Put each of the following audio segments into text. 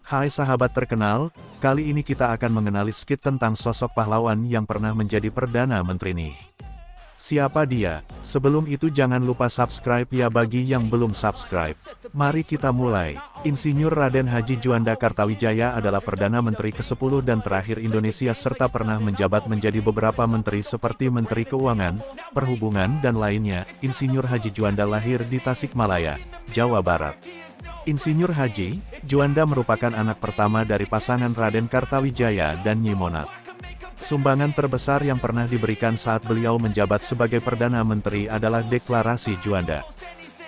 Hai sahabat terkenal, kali ini kita akan mengenali skit tentang sosok pahlawan yang pernah menjadi Perdana Menteri nih. Siapa dia? Sebelum itu jangan lupa subscribe ya bagi yang belum subscribe. Mari kita mulai. Insinyur Raden Haji Juanda Kartawijaya adalah Perdana Menteri ke-10 dan terakhir Indonesia serta pernah menjabat menjadi beberapa menteri seperti Menteri Keuangan, Perhubungan dan lainnya. Insinyur Haji Juanda lahir di Tasikmalaya, Jawa Barat. Insinyur Haji Juanda merupakan anak pertama dari pasangan Raden Kartawijaya dan Nyi Monat. Sumbangan terbesar yang pernah diberikan saat beliau menjabat sebagai Perdana Menteri adalah Deklarasi Juanda.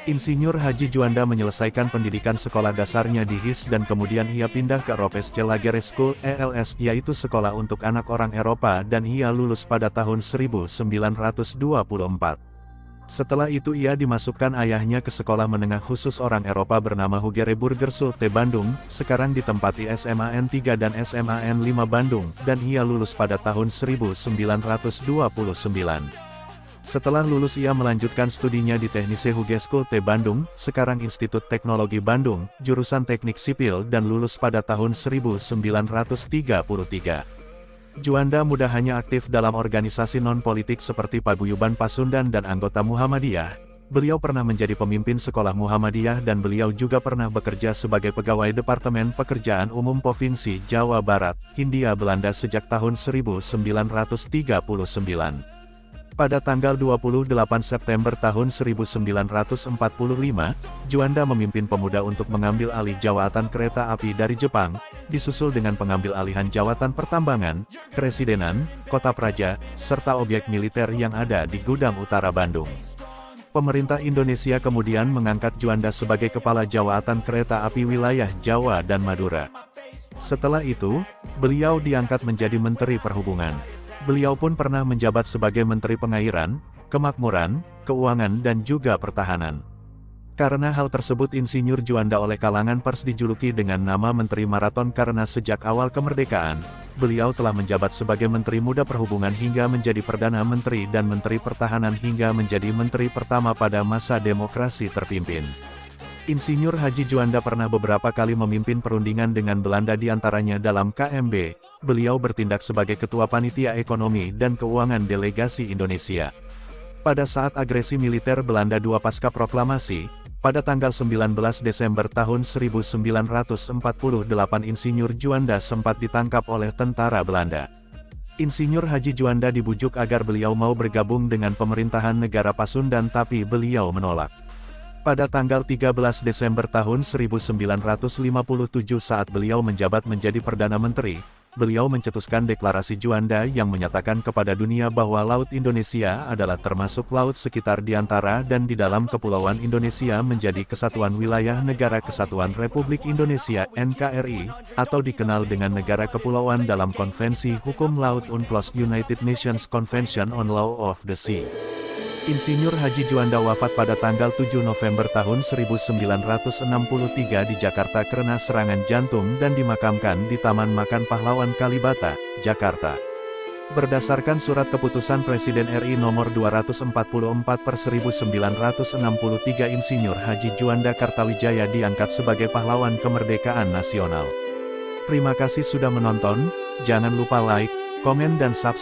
Insinyur Haji Juanda menyelesaikan pendidikan sekolah dasarnya di HIS dan kemudian ia pindah ke Ropesje Lagere School ELS, yaitu sekolah untuk anak orang Eropa, dan ia lulus pada tahun 1924. Setelah itu ia dimasukkan ayahnya ke sekolah menengah khusus orang Eropa bernama Hugere Burgersulte Bandung, sekarang ditempati SMAN 3 dan SMAN 5 Bandung, dan ia lulus pada tahun 1929. Setelah lulus ia melanjutkan studinya di Technische Hogeschool Bandung, sekarang Institut Teknologi Bandung, jurusan Teknik Sipil dan lulus pada tahun 1933. Juanda muda hanya aktif dalam organisasi non-politik seperti Paguyuban Pasundan dan anggota Muhammadiyah. Beliau pernah menjadi pemimpin sekolah Muhammadiyah dan beliau juga pernah bekerja sebagai pegawai Departemen Pekerjaan Umum Provinsi Jawa Barat, Hindia Belanda sejak tahun 1939. Pada tanggal 28 September tahun 1945, Juanda memimpin pemuda untuk mengambil alih jawatan kereta api dari Jepang, disusul dengan pengambil alihan jawatan pertambangan, keresidenan, kota praja, serta objek militer yang ada di Gudang Utara Bandung. Pemerintah Indonesia kemudian mengangkat Juanda sebagai kepala jawatan kereta api wilayah Jawa dan Madura. Setelah itu, beliau diangkat menjadi Menteri Perhubungan. Beliau pun pernah menjabat sebagai Menteri Pengairan, Kemakmuran, Keuangan dan juga Pertahanan. Karena hal tersebut Insinyur Juanda oleh kalangan pers dijuluki dengan nama Menteri Maraton karena sejak awal kemerdekaan, beliau telah menjabat sebagai Menteri Muda Perhubungan hingga menjadi Perdana Menteri dan Menteri Pertahanan hingga menjadi Menteri pertama pada masa demokrasi terpimpin. Insinyur Haji Juanda pernah beberapa kali memimpin perundingan dengan Belanda diantaranya dalam KMB, beliau bertindak sebagai Ketua Panitia Ekonomi dan Keuangan Delegasi Indonesia. Pada saat agresi militer Belanda II pasca proklamasi, pada tanggal 19 Desember tahun 1948 Insinyur Juanda sempat ditangkap oleh tentara Belanda. Insinyur Haji Juanda dibujuk agar beliau mau bergabung dengan pemerintahan negara Pasundan tapi beliau menolak. Pada tanggal 13 Desember tahun 1957 saat beliau menjabat menjadi Perdana Menteri, beliau mencetuskan Deklarasi Juanda yang menyatakan kepada dunia bahwa Laut Indonesia adalah termasuk laut sekitar di antara dan di dalam Kepulauan Indonesia menjadi Kesatuan Wilayah Negara Kesatuan Republik Indonesia (NKRI), atau dikenal dengan Negara Kepulauan dalam Konvensi Hukum Laut UNCLOS United Nations Convention on Law of the Sea. Insinyur Haji Juanda wafat pada tanggal 7 November tahun 1963 di Jakarta karena serangan jantung dan dimakamkan di Taman Makan Pahlawan Kalibata, Jakarta. Berdasarkan surat keputusan Presiden RI nomor 244/1963 Insinyur Haji Juanda Kartawijaya diangkat sebagai pahlawan kemerdekaan nasional. Terima kasih sudah menonton, jangan lupa like, komen dan subscribe.